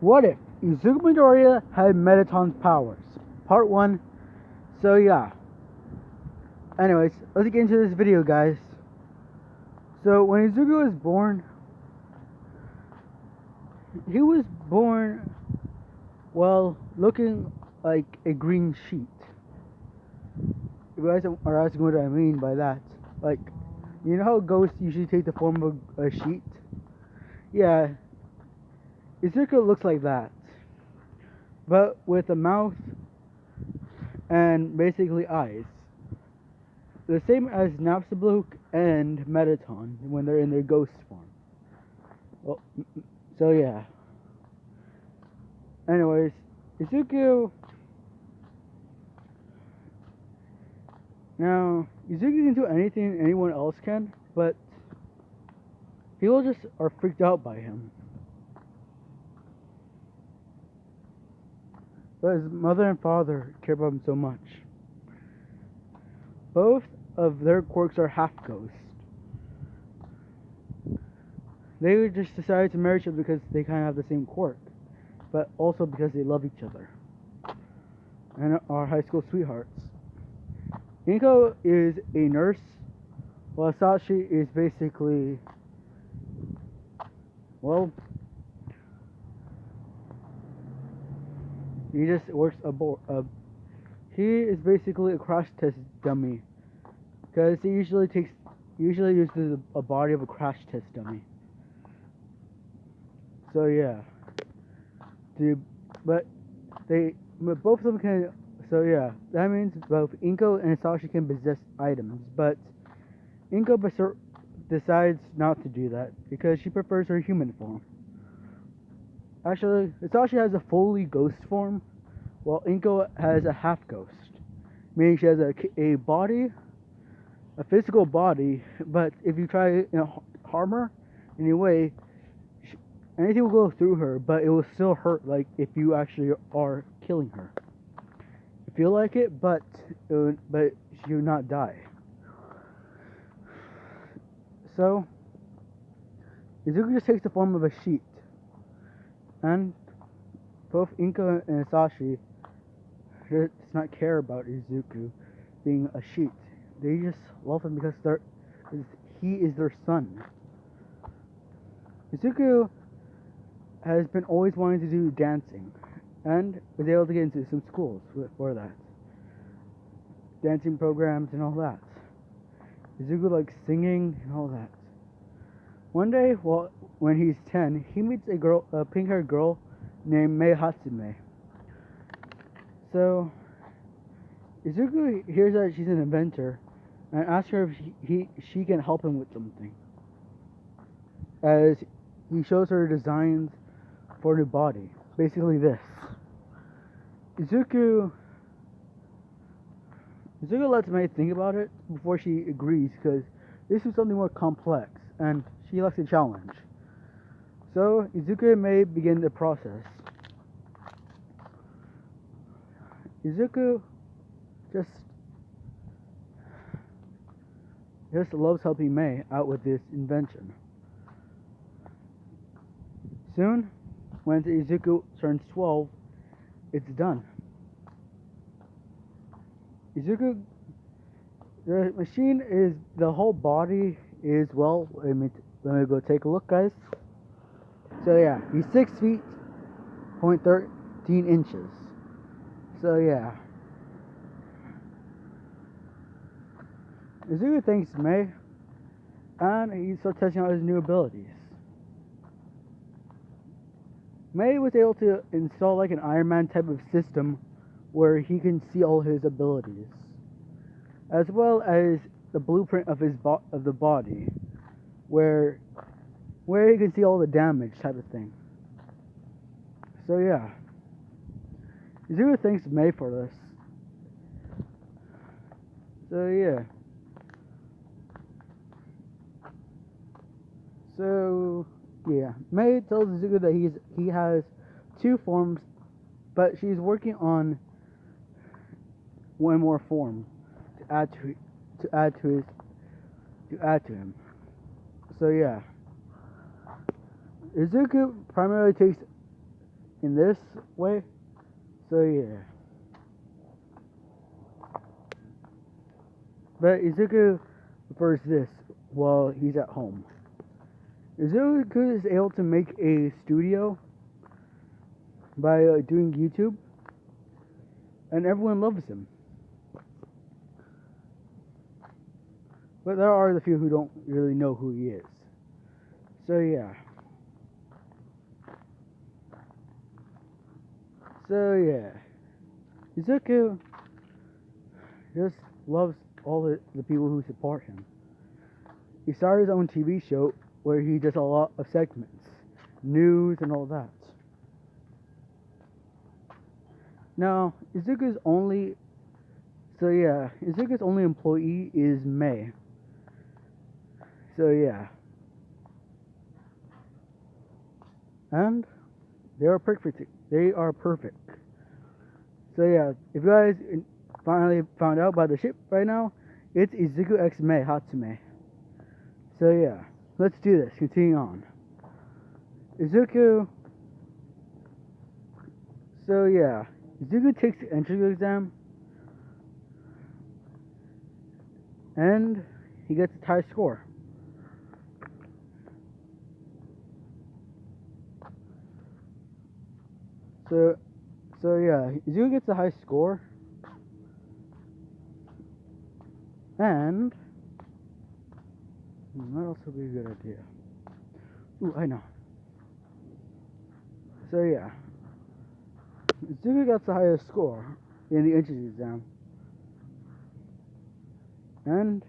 What if Izuku Midoriya had mettatons powers? Part 1. So yeah. Anyways, let's get into this video, guys. So when Izuku was born, he was born, well, looking like a green sheet. You guys are asking what I mean by that. Like, you know how ghosts usually take the form of a sheet? Yeah, Izuku looks like that. But with a mouth and basically eyes. The same as Napstablook and Metaton when they're in their ghost form. Well, so yeah. Anyways, Izuku. Now, Izuku can do anything anyone else can, but people just are freaked out by him. But his mother and father care about him so much. Both of their quirks are half ghost. They just decided to marry each other because they kind of have the same quirk, but also because they love each other and are high school sweethearts. Inko is a nurse, while Sashi is basically, well, he just works he is basically a crash test dummy, because he usually uses a body of a crash test dummy. So yeah, but both of them can. So yeah, that means both Inko and Sashi can possess items, but Inko decides not to do that because she prefers her human form. Actually, Sashi has a fully ghost form, while Inko has a half ghost, meaning she has a body, a physical body, but if you try to harm her in any way, anything will go through her, but it will still hurt, like if you actually are killing her. You feel like it, but she will not die. So, Izuku just takes the form of a sheet, and both Inko and Sashi does not care about Izuku being a sheet. They just love him because he is their son. Izuku has been always wanting to do dancing, and was able to get into some schools for that. Dancing programs and all that. Izuku likes singing and all that. One day, when he's 10, he meets a pink-haired girl named Mei Hatsume. So, Izuku hears that she's an inventor and asks her if she can help him with something. As he shows her designs for a new body. Basically this. Izuku lets Mei think about it before she agrees, because this is something more complex and she likes a challenge. So Izuku and Mei begin the process. Izuku just loves helping Mei out with this invention. Soon, when Izuku turns 12, it's done. The machine is, the whole body is, well, let me go take a look, guys. So yeah, he's 6 feet, 13 inches. So yeah. Izuku thanks Mei, and he starts testing out his new abilities. Mei was able to install like an Iron Man type of system where he can see all his abilities, as well as the blueprint of the body, where he can see all the damage type of thing. So yeah, Izuku thanks Mei for this. So yeah. So yeah, Mei tells Izuku that he has 2 forms, but she's working on one more form to add to him. So yeah, Izuku primarily takes in this way. So yeah. But Izuku prefers this while he's at home. Izuku is able to make a studio by doing YouTube, and everyone loves him. But there are the few who don't really know who he is. So yeah. Izuku just loves all the people who support him. He started his own TV show where he does a lot of segments, news and all that. Now, Izuku's only employee is Mei. So yeah. And they are perfect. So yeah, if you guys finally found out about the ship right now, it's Izuku X Mei Hatsume. So yeah, let's do this. Continue on. Izuku. So yeah, Izuku takes the entrance exam, and he gets a high score. So yeah, Izuku gets a high score, and that also be a good idea. Ooh, I know. So yeah, Izuku gets the highest score in the entrance exam, and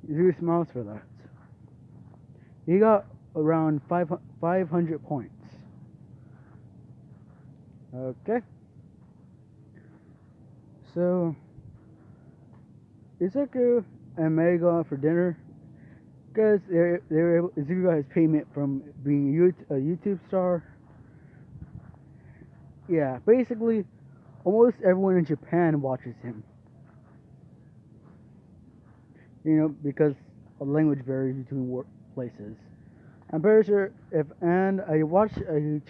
Izuku smiles for that. He got around 500 points. Okay. So Izuku and Mei go out for dinner because Izuku got his payment from being a YouTube star. Yeah, basically, almost everyone in Japan watches him. You know, because a language varies between places. I'm pretty sure I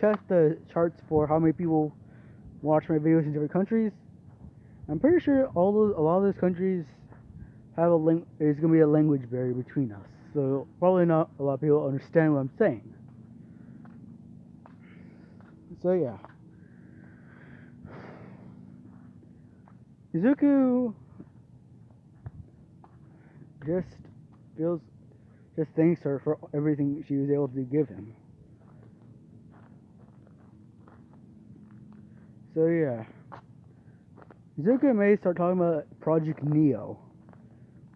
checked the charts for how many people watch my videos in different countries. I'm pretty sure a lot of those countries have there's gonna be a language barrier between us. So probably not a lot of people understand what I'm saying. So yeah. Izuku just thanks her for everything she was able to give him. So yeah. Izuku and Mei start talking about Project Neo,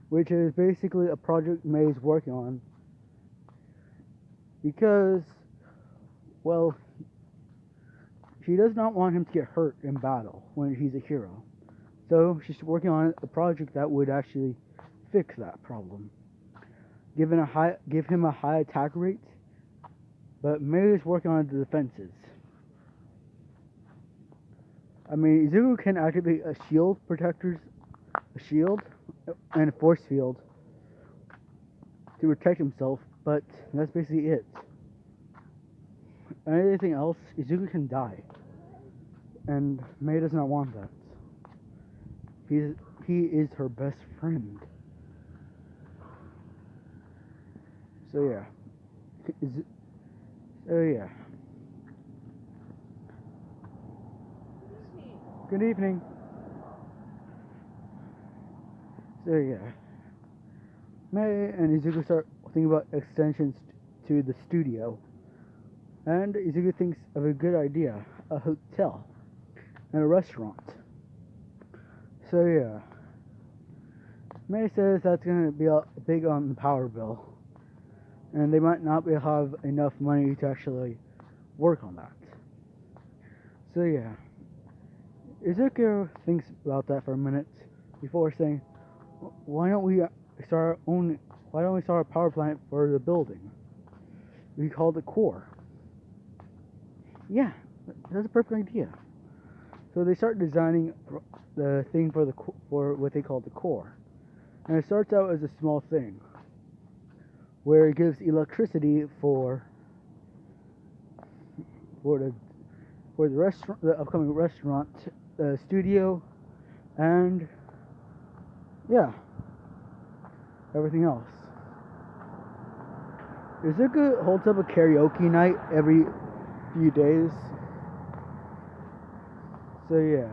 which is basically a project Mei is working on because, well, she does not want him to get hurt in battle when he's a hero. So she's working on a project that would actually fix that problem. Give him a high attack rate, but Mei is working on the defenses. I mean, Izuku can activate a shield and a force field to protect himself, but that's basically it. Anything else, Izuku can die, and Mei does not want that. He is her best friend. So yeah. Good evening. So yeah. Mei and Izuku start thinking about extensions to the studio. And Izuku thinks of a good idea, a hotel and a restaurant. So yeah. Mei says that's gonna be big on the power bill. And they might not have enough money to actually work on that. So yeah. Izuku thinks about that for a minute before saying, why don't we start a power plant for the building? We call it core. Yeah, that's a perfect idea. So they start designing the thing for what they call the core. And it starts out as a small thing where it gives electricity for the restaurant, the upcoming restaurant, studio, and yeah, everything else. Izuku holds up a karaoke night every few days. So yeah,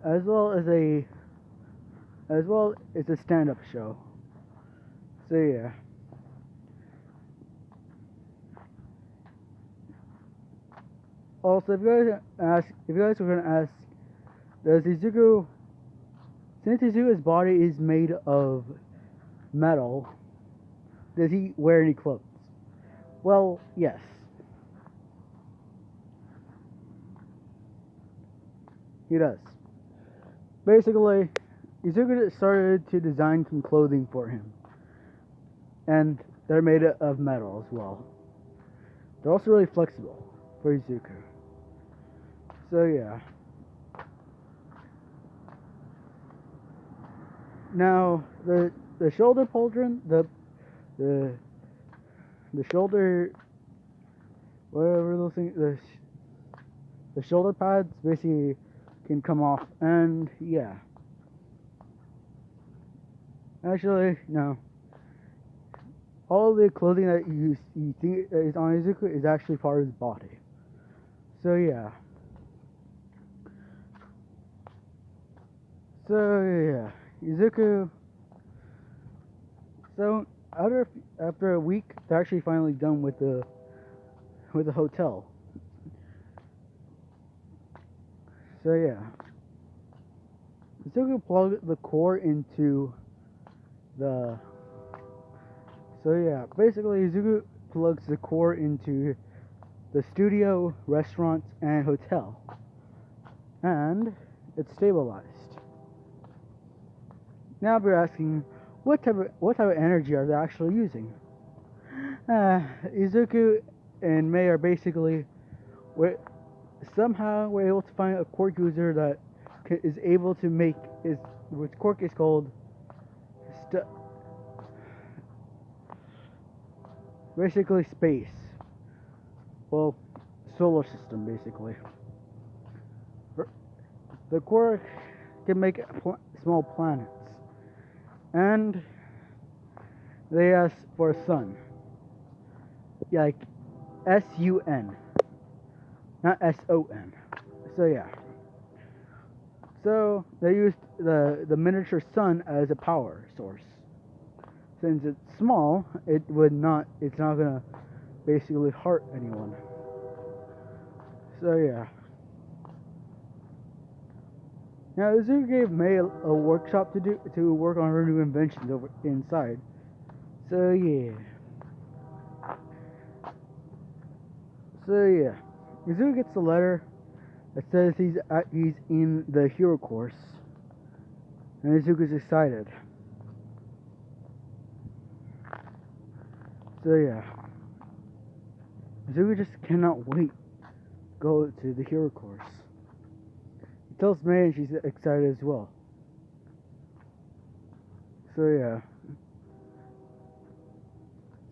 as well as a stand-up show. So yeah. Also, if you guys were gonna ask, does Izuku, since Izuku's body is made of metal, does he wear any clothes? Well, yes. He does. Basically, Izuku started to design some clothing for him. And they're made of metal as well. They're also really flexible for Izuku. So yeah. Now the shoulder pauldron, the shoulder, whatever those things, the shoulder pads basically can come off, and yeah. Actually, no. All the clothing that you think is on Izuku is actually part of his body. So yeah. Izuku. So after a week, they're actually finally done with the hotel. So yeah. Izuku plugged the core into the. So yeah, basically Izuku plugs the core into the studio, restaurant, and hotel, and it's stabilized. Now we're asking, what type of energy are they actually using? Izuku and Mei are basically somehow we're able to find a quirk user that is able to make which quirk is called basically space. Well, solar system basically. The quirk can make small planets, and they ask for a sun, like SUN, not SON. So yeah. So they used the miniature sun as a power source. Since it's small, it's not gonna basically hurt anyone. So yeah. Now Izuku gave Mei a workshop to work on her new inventions over inside. So yeah. Izuku gets a letter that says he's in the hero course, and Izuku's excited. So yeah. Izuku just cannot wait to go to the hero course. He tells Mei and she's excited as well. So yeah.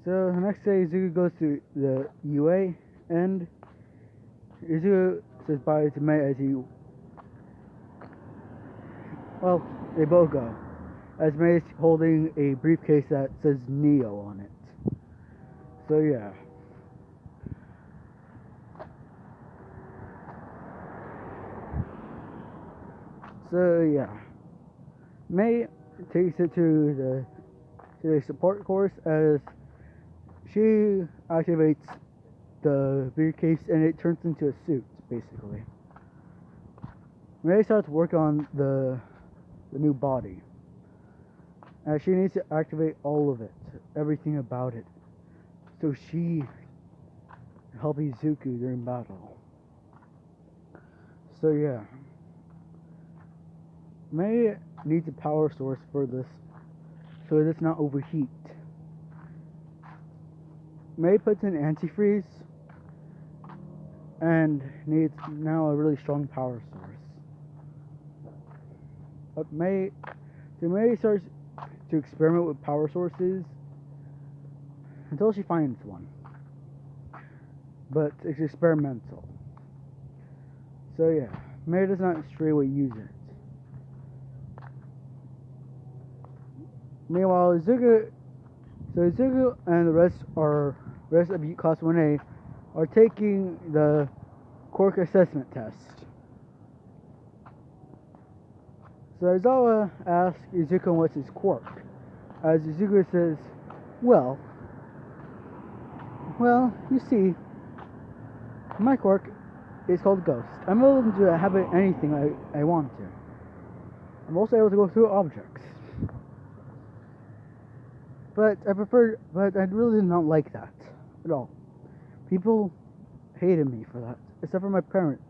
So the next day Izuku goes to the UA, and Izuku says bye to Mei as they both go. As Mei is holding a briefcase that says Neo on it. So yeah. Mei takes it to the support course as she activates the briefcase and it turns into a suit, basically. Mei starts work on the new body. And she needs to activate all of it, everything about it, so she can help Izuku during battle. So yeah. Mei needs a power source for this, so it does not overheat. Mei puts in antifreeze and needs now a really strong power source. But Mei starts to experiment with power sources until she finds one. but it's experimental. So yeah, Mei does not straight away use it. Meanwhile, Izuku and the rest of Class 1A are taking the quirk assessment test. So Aizawa asks Izuku what's his quirk, as Izuku says, well, you see, my quirk is called Ghost. I'm able to have anything I want to. I'm also able to go through objects. But I really did not like that at all. People hated me for that, except for my parents.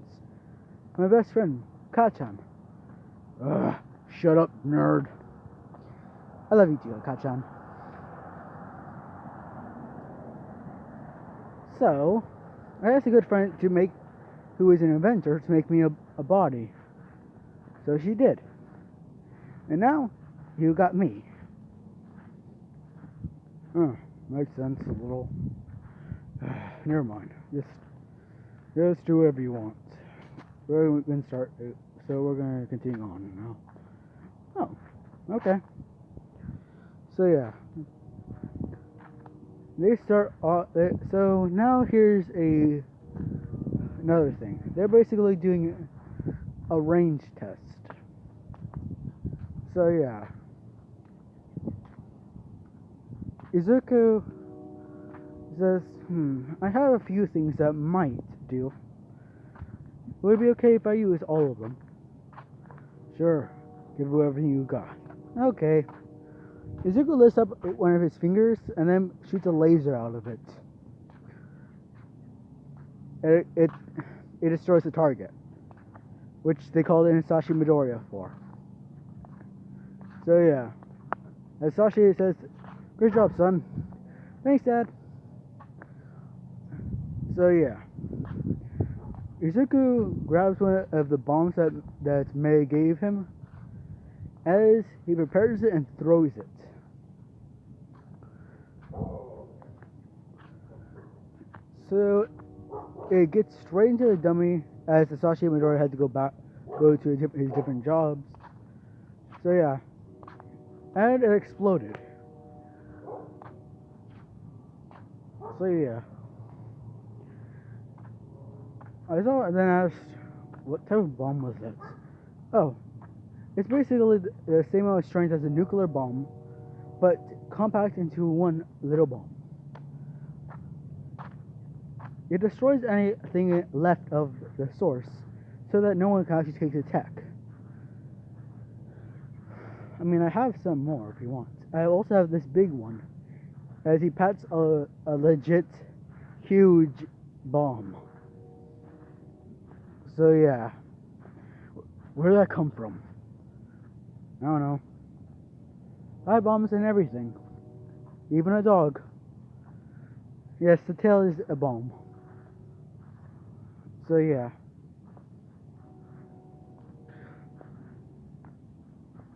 My best friend, Kachan. Ugh, shut up, nerd. I love you too, Kachan. So, I asked a good friend who is an inventor, to make me a body. So she did. And now, you got me. Makes sense a little. Never mind. Just do whatever you want. We're going to start. So we're going to continue on now. Oh, okay. So yeah. They start. So now here's another thing. They're basically doing a range test. So yeah. Izuku says, I have a few things that might do. Would it be okay if I use all of them? Sure, give whatever you got. Okay. Izuku lifts up one of his fingers and then shoots a laser out of it. It destroys the target, which they call the Hisashi Midoriya for. So yeah. As Sashi says, great job, son. Thanks, Dad. So yeah. Izuku grabs one of the bombs that Mei gave him as he prepares it and throws it. So it gets straight into the dummy as the Sashi Midori had to go to his different jobs. So yeah. And it exploded. So yeah. I then asked, what type of bomb was that? Oh, it's basically the same amount of strength as a nuclear bomb, but compact into one little bomb. It destroys anything left of the source, so that no one can actually take the tech. I mean, I have some more if you want. I also have this big one, as he pats a legit huge bomb. So yeah, where did that come from? I don't know. I had bombs and everything, even a dog. Yes, the tail is a bomb. So yeah.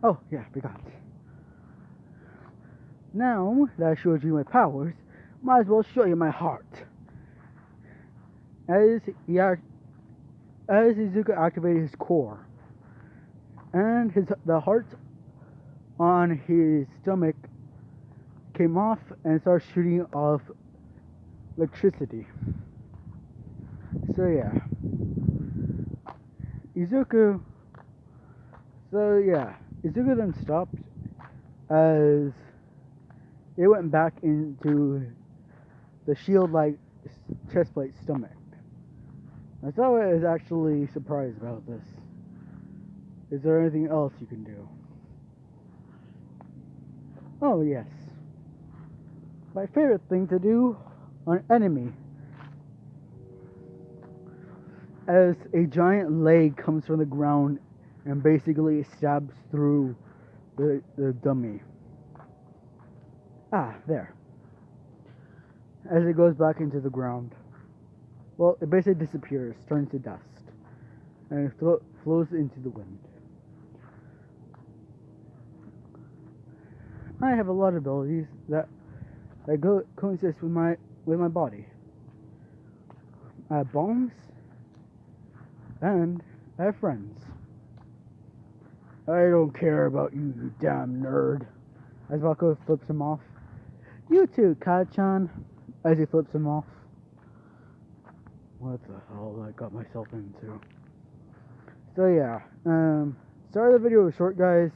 Oh yeah, forgot. Now that I showed you my powers, might as well show you my heart. As Izuku activated his core, and the heart on his stomach came off and started shooting off electricity. So yeah. Izuku then stopped as it went back into the shield-like chestplate stomach. I thought I was actually surprised about this. Is there anything else you can do? Oh yes. My favorite thing to do on an enemy. As a giant leg comes from the ground and basically stabs through the dummy. Ah, there. As it goes back into the ground. Well, it basically disappears, turns to dust, and it flows into the wind. I have a lot of abilities that coexist with my body. I have bombs, and I have friends. I don't care about you, you damn nerd. As Bucko flips him off. You too, Kachan. As he flips him off. What the hell I got myself into? So yeah, sorry the video was short, guys.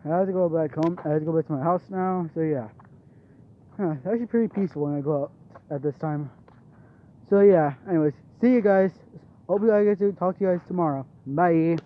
I have to go back home. I have to go back to my house now. So yeah, it's actually pretty peaceful when I go out at this time. So yeah, anyways, see you guys. Hope I get to talk to you guys tomorrow. Bye.